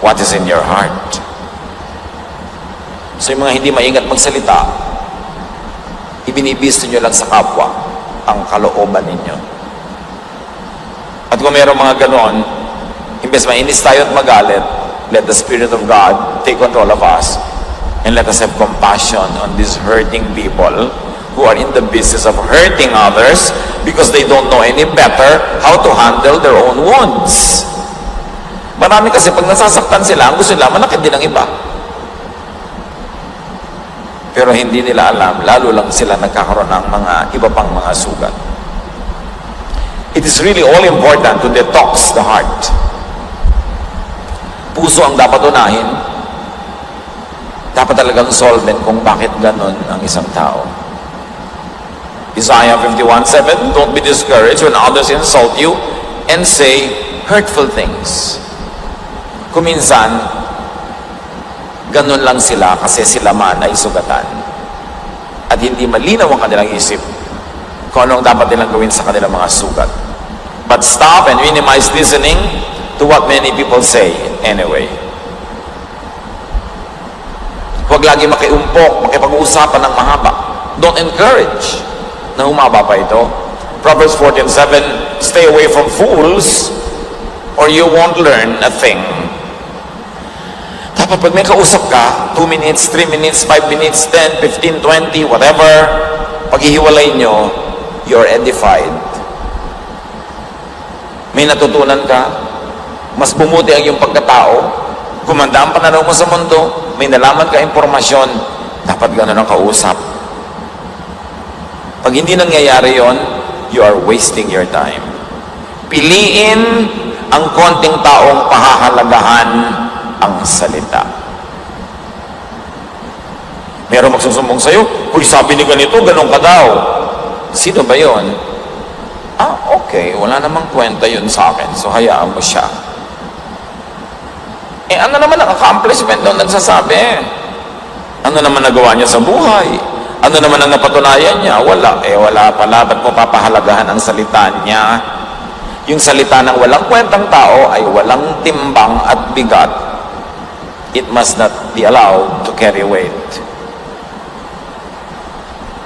Speaker 1: what is in your heart. So yung mga hindi maingat magsalita, ibinibisto nyo lang sa kapwa ang kalooban ninyo. At kung mayroong mga ganon, imbes mainis tayo at magalit, let the Spirit of God take control of us and let us have compassion on these hurting people who are in the business of hurting others because they don't know any better how to handle their own wounds. Marami kasi pag nasasaktan sila, ang gusto nila, manakit din ang iba. Pero hindi nila alam, lalo lang sila nagkakaroon ng mga iba pang mga sugat. It is really all important to detox the heart. Puso ang dapat unahin. Dapat talagang solvent kung bakit ganon ang isang tao. Isaiah 51:7, don't be discouraged when others insult you and say hurtful things. Kuminsan, ganun lang sila kasi sila man ay sugatan. At hindi malinaw ang kanilang isip kung anong dapat nilang gawin sa kanilang mga sugat. But stop and minimize listening to what many people say anyway. Huwag lagi makiumpok, makipag-uusapan ng mahaba. Don't encourage na humaba pa ito. Proverbs 14:7, stay away from fools or you won't learn a thing. Dapat pag may kausap ka, 2 minutes, 3 minutes, 5 minutes, 10, 15, 20, whatever, paghihiwalay nyo, you're edified. May natutunan ka, mas bumuti ang iyong pagkatao, gumanda ang pananaw mo sa mundo, may nalaman ka impormasyon, dapat gano'n ang kausap. Pag hindi nangyayari yon, you are wasting your time. Piliin ang konting taong pahahalagahan ang salita. Meron magsusumbong sa'yo, uy, sabi ni ganito, ganun ka daw. Sino ba yon? Okay, wala namang kwenta yun sa akin, so hayaan mo siya. Ano naman ang accomplishment doon nagsasabi? Ano naman nagawa niya sa buhay? Ano naman ang napatunayan niya? Wala. Wala pala. Ba't mo papahalagahan ang salita niya? Yung salita ng walang kwentang tao ay walang timbang at bigat. It must not be allowed to carry weight.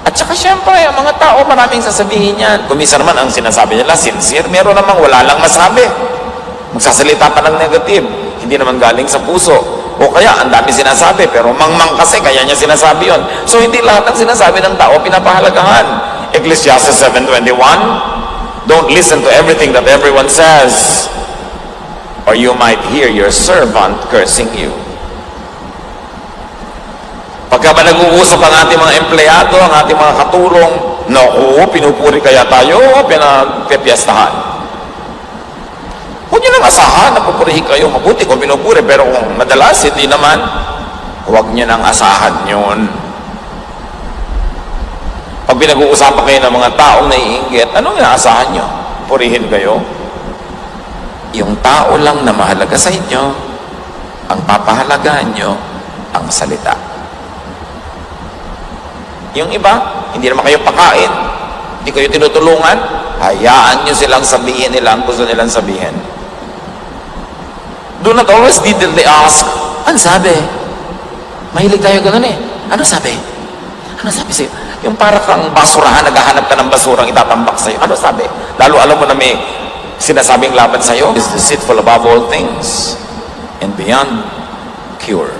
Speaker 1: At saka syempre, ang mga tao maraming sasabihin yan. Kumisar man ang sinasabi nila, sincere. Meron namang wala lang masabi. Magsasalita pa ng negative. Hindi naman galing sa puso. O kaya, ang dami sinasabi, pero mangmang kasi, kaya niya sinasabi yon. So, hindi lahat ng sinasabi ng tao pinapahalagahan. Ecclesiastes 7:21, don't listen to everything that everyone says, or you might hear your servant cursing you. Pagka ba nag-uusap ang ating mga empleyado, ang ating mga katulong, naku, pinupuri kaya tayo, pinagpipiyastahan. Huwag nyo nang asahan na pupurihin kayo. Mabuti kung pinupuri, pero kung madalas, hindi naman, huwag nyo nang asahan yun. Pag pinag-uusapan kayo ng mga taong naiinggit, anong inaasahan nyo? Purihin kayo? Yung tao lang na mahalaga sa inyo, ang papahalagahan nyo, ang salita. Yung iba, hindi naman kayo pakain, hindi kayo tinutulungan, hayaan nyo silang sabihin nila ang gusto nilang sabihin. Do not always diddly ask, ano sabi? Mahilig tayo ganun eh. Ano sabi? Ano sabi sa'yo? Yung para kang basurahan, naghahanap ka ng basurang itatambak sa'yo. Ano sabi? Lalo alam mo na may sinasabing laban sa'yo. Is deceitful above all things and beyond cure.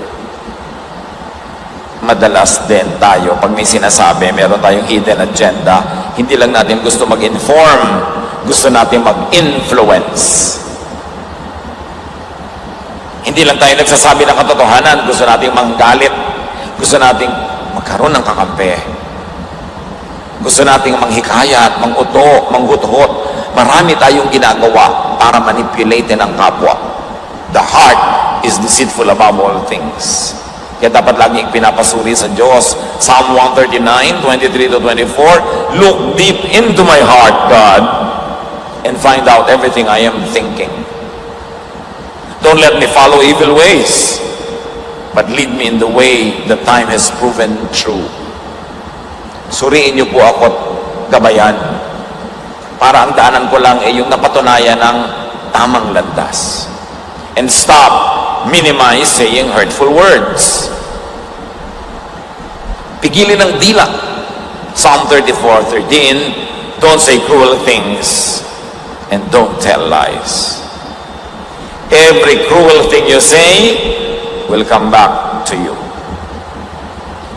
Speaker 1: Madalas din tayo, pag may sinasabi, meron tayong hidden agenda. Hindi lang natin gusto mag-inform, gusto natin mag-influence. Hindi lang tayo nagsasabi ng katotohanan, gusto nating manggalit, gusto nating magkaroon ng kakampi, gusto nating manghikayat, manguto, manghuthot. Marami tayong ginagawa para manipulatin ang kapwa. The heart is deceitful above all things. Kaya dapat lagi pinapasuri sa Diyos. Psalm 139, 23-24, look deep into my heart, God, and find out everything I am thinking. Don't let me follow evil ways, but lead me in the way that time has proven true. Suriin niyo po ako at gabayan para ang daanan ko lang ay yung napatunayan ng tamang landas. And stop, minimize saying hurtful words. Pigilin ang dila. Psalm 34:13, don't say cruel things and don't tell lies. Every cruel thing you say will come back to you.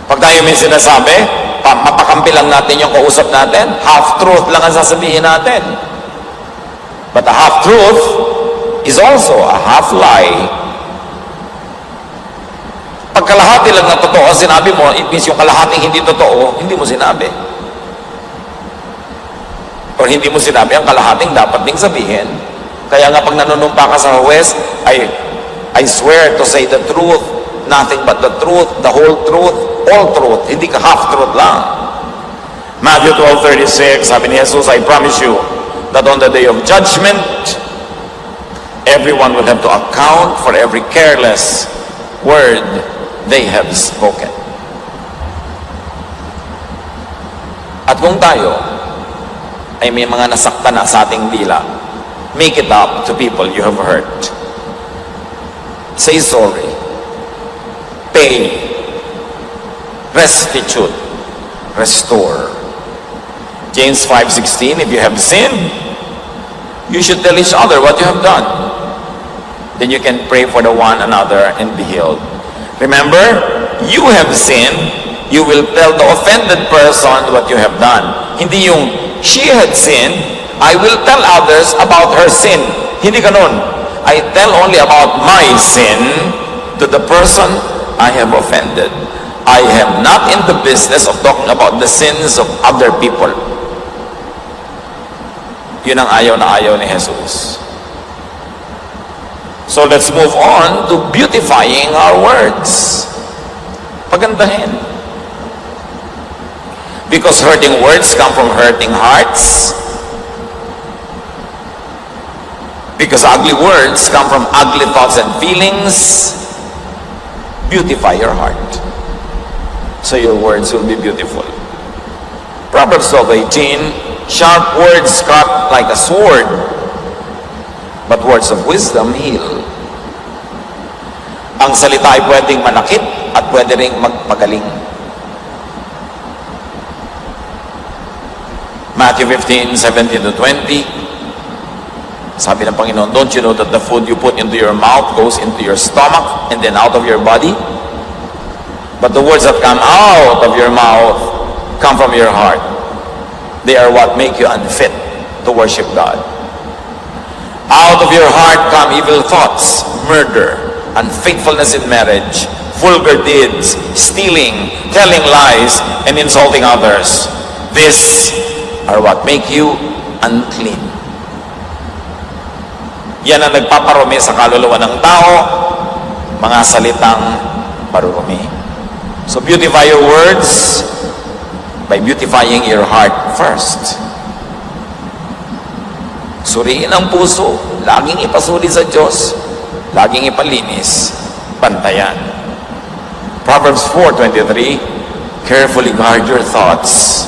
Speaker 1: Pag tayo may sinasabi, mapakampi lang natin yung kausap natin, half-truth lang ang sasabihin natin. But a half-truth is also a half-lie. Pag kalahati lang na totoo sinabi mo, it means yung kalahating hindi totoo, hindi mo sinabi. Or hindi mo sinabi ang kalahating dapat ding sabihin. Kaya nga pag nanunumpa ka sa huwes, I swear to say the truth, nothing but the truth, the whole truth, all truth. Hindi ka half truth lang. Matthew 12:36, sabi ni Jesus, I promise you that on the day of judgment, everyone will have to account for every careless word they have spoken. At kung tayo ay may mga nasaktan na sa ating dila, make it up to people you have hurt. Say sorry. Pay. Restitute. Restore. James 5:16, if you have sinned, you should tell each other what you have done. Then you can pray for the one another and be healed. Remember, you have sinned, you will tell the offended person what you have done. Hindi yung, she had sinned, I will tell others about her sin. Hindi ganun. I tell only about my sin to the person I have offended. I am not in the business of talking about the sins of other people. Yun ang ayaw na ayaw ni Jesus. So let's move on to beautifying our words. Pagandahin. Because hurting words come from hurting hearts. Because ugly words come from ugly thoughts and feelings. Beautify your heart, so your words will be beautiful. Proverbs 12:18, sharp words cut like a sword, but words of wisdom heal. Ang salita ay pwedeng manakit at pwede ring magpagaling. Matthew 15:17-20, sabi ng Panginoon, don't you know that the food you put into your mouth goes into your stomach and then out of your body? But the words that come out of your mouth come from your heart. They are what make you unfit to worship God. Out of your heart come evil thoughts, murder, unfaithfulness in marriage, vulgar deeds, stealing, telling lies, and insulting others. These are what make you unclean. Yan ang nagpaparumi sa kaluluwa ng tao, mga salitang marurumi. So beautify your words by beautifying your heart first. Suriin ang puso, laging ipasuri sa Diyos, laging ipalinis, pantayan. Proverbs 4:23, carefully guard your thoughts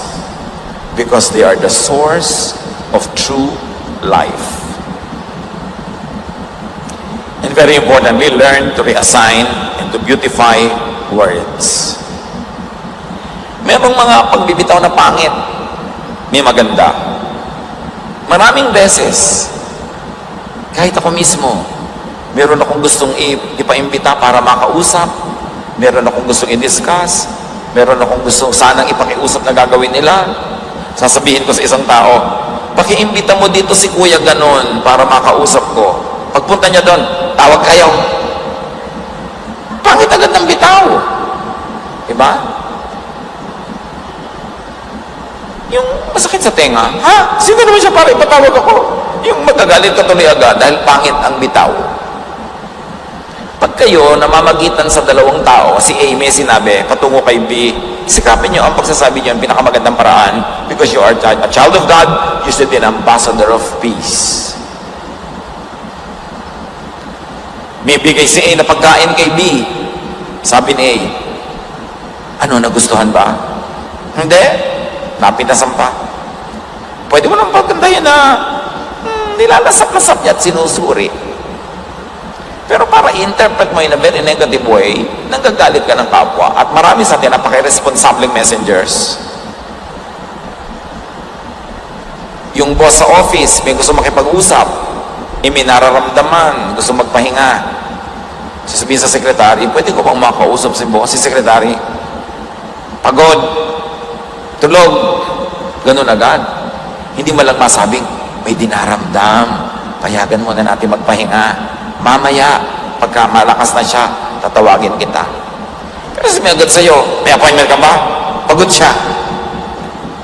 Speaker 1: because they are the source of true life. And very importantly, learn to reassign and to beautify words. Merong mga pagbibitaw na pangit, may maganda. Maraming beses, kahit ako mismo, meron akong gustong ipaimbita para makausap, meron akong gustong i-discuss, meron akong gustong sanang ipakiusap na gagawin nila. Sasabihin ko sa isang tao, pakiimbita mo dito si kuya ganon para makausap ko. Pagpunta niya doon, tawag kayo. Pangit agad ng bitaw. Diba? Yung masakit sa tenga, ha? Sino naman siya para ipatawag ako? Yung magagalit ka tuloy agad dahil pangit ang bitaw. Pag kayo namamagitan sa dalawang tao, si A may sinabi, patungo kay B, sikapin niyo ang pagsasabi niyo ang pinakamagandang paraan because you are a child of God, you should be an ambassador of peace. May bigay si A na pagkain kay B. Sabi ni A, ano, nagustuhan ba? Hindi. Napinasan pa. Pwede mo nang pagkandahin na nilalasap-lasap niya at sinusuri. Pero para i-interpret mo in a very negative way, nanggagalit ka ng kapwa. At marami sa atin napaka-responsibleng messengers. Yung boss sa office, may gusto makipag-usap, may nararamdaman, gusto magpahinga. Sasabihin sa sekretary, pwede ko bang makausap si boss, si sekretary? Pagod, tulog, ganun agad. Hindi mo lang masabing, may dinaramdam, payagan mo na natin magpahinga. Mamaya, pagka malakas na siya, tatawagin kita. Pero sabi agad sa'yo, may appointment ka ba? Pagod siya.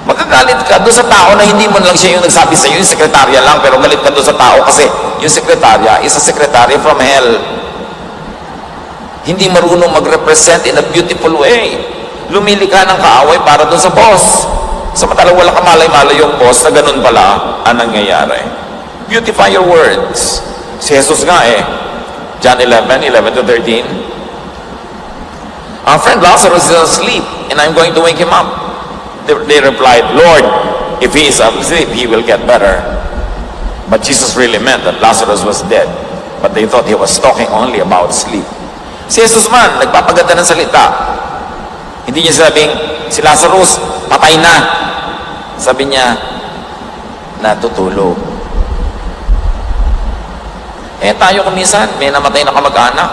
Speaker 1: Magagalit ka doon sa tao na hindi mo lang siya yung nagsabi sa'yo, yung sekretarya lang, pero galit ka doon sa tao kasi yung sekretarya is a secretary from hell. Hindi marunong mag-represent in a beautiful way. Lumili ka ng kaaway para doon sa boss. Samantalang wala kamalay-malay yung boss na ganun pala ang nangyayari. Beautify your words. Si Jesus nga John 11 to 13. Our friend Lazarus is asleep and I'm going to wake him up. They replied, Lord, if he is asleep, he will get better. But Jesus really meant that Lazarus was dead. But they thought he was talking only about sleep. Si Jesus man, nagpapaganda ng salita. Hindi niya sabing, si Lazarus, patay na. Sabi niya, natutulog. Tayo kumisan, may namatay na kamag-anak.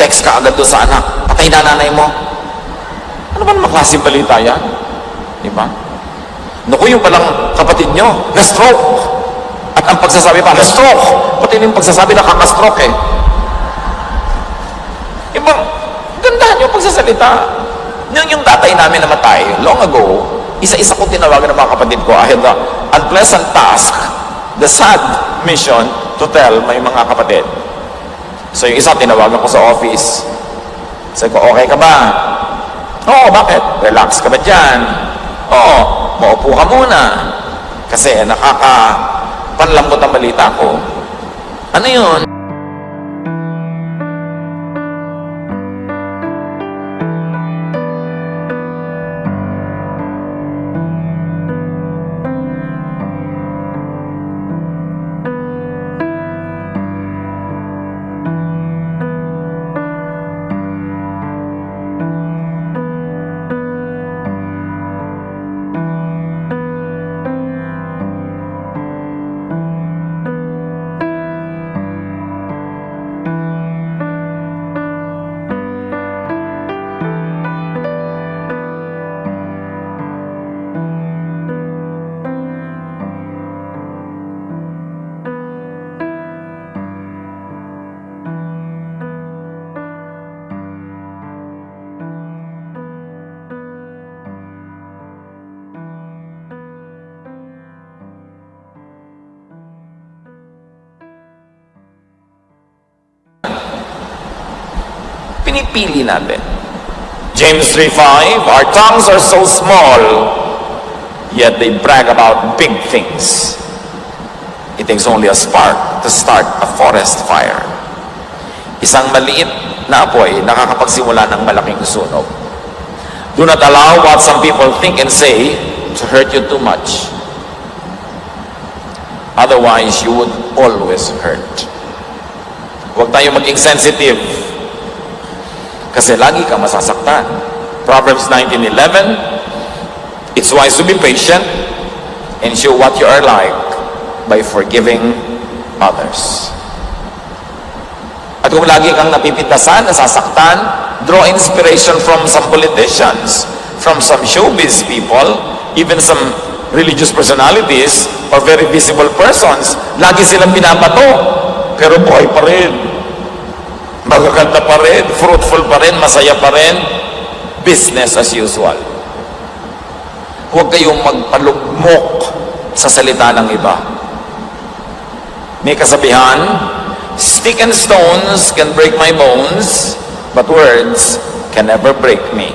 Speaker 1: Text ka agad doon sa anak, patay na nanay mo. Ano ba naman klaseng balita yan? Di ba? Naku, yung palang kapatid nyo, na-stroke. At ang pagsasabi pa, na-stroke. Pati yung pagsasabi, nakaka-stroke Ibang, gandahan yung pagsasalita. Yung tatay namin namatay, long ago, isa-isa ko tinawagan ng mga kapatid ko. I had the unpleasant task, the sad mission to tell my mga kapatid. So yung isa, tinawagan ko sa office. Sabi ko, okay ka ba? Oo, bakit? Relax ka ba dyan? Oo, maupo ka muna. Kasi nakaka-panlambot ang balita ko. Ano yun? Pinipili natin. James 3:5, our tongues are so small, yet they brag about big things. It takes only a spark to start a forest fire. Isang maliit na apoy nakakapagsimula ng malaking sunog. Do not allow what some people think and say to hurt you too much. Otherwise, you would always hurt. Huwag tayo maging sensitive kasi lagi ka masasaktan. Proverbs 19:11, it's wise to be patient and show what you are like by forgiving others. At kung lagi kang napipintasan, nasasaktan, draw inspiration from some politicians, from some showbiz people, even some religious personalities or very visible persons. Lagi silang binabato, pero buhay pa rin. Magaganda pa rin, fruitful pa rin, masaya pa rin, business as usual. Huwag kayong magpalugmok sa salita ng iba. May kasabihan, stick and stones can break my bones, but words can never break me.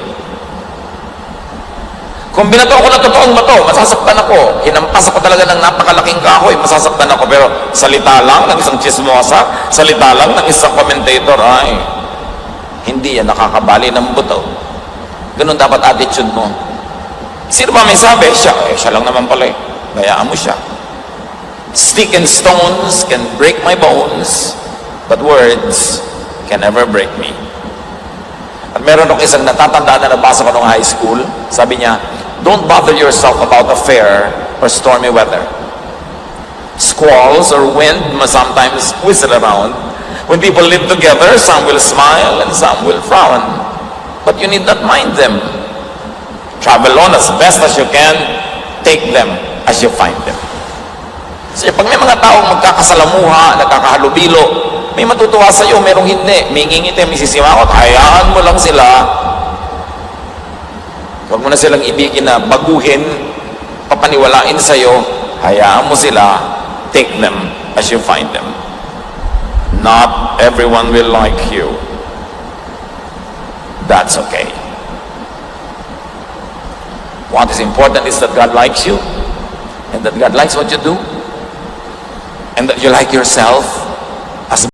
Speaker 1: Kung binato ako na totoong bato, masasaktan ako. Hinampas ako talaga ng napakalaking kahoy, masasaktan ako. Pero salita lang ng isang chismosa, salita lang ng isang commentator, ay, hindi yan nakakabali ng buto. Ganun dapat attitude mo. Sino ba may sabi? Siya. Siya lang naman pala Bayaan mo siya. Stick and stones can break my bones, but words can never break me. At meron akong isang natatandaan na nabasa ko nung high school. Sabi niya, don't bother yourself about a fair or stormy weather. Squalls or wind must sometimes whistle around. When people live together, some will smile and some will frown. But you need not mind them. Travel on as best as you can. Take them as you find them. Kasi pag may mga taong magkakasalamuha, nagkakahalubilo, may matutuwa sa iyo, merong hindi. May ngingiti, may sisimangot, hayaan mo lang sila. Huwag mo na silang ibigin na baguhin, papaniwalain sa iyo, hayaan mo sila, take them as you find them. Not everyone will like you. That's okay. What is important is that God likes you, and that God likes what you do, and that you like yourself,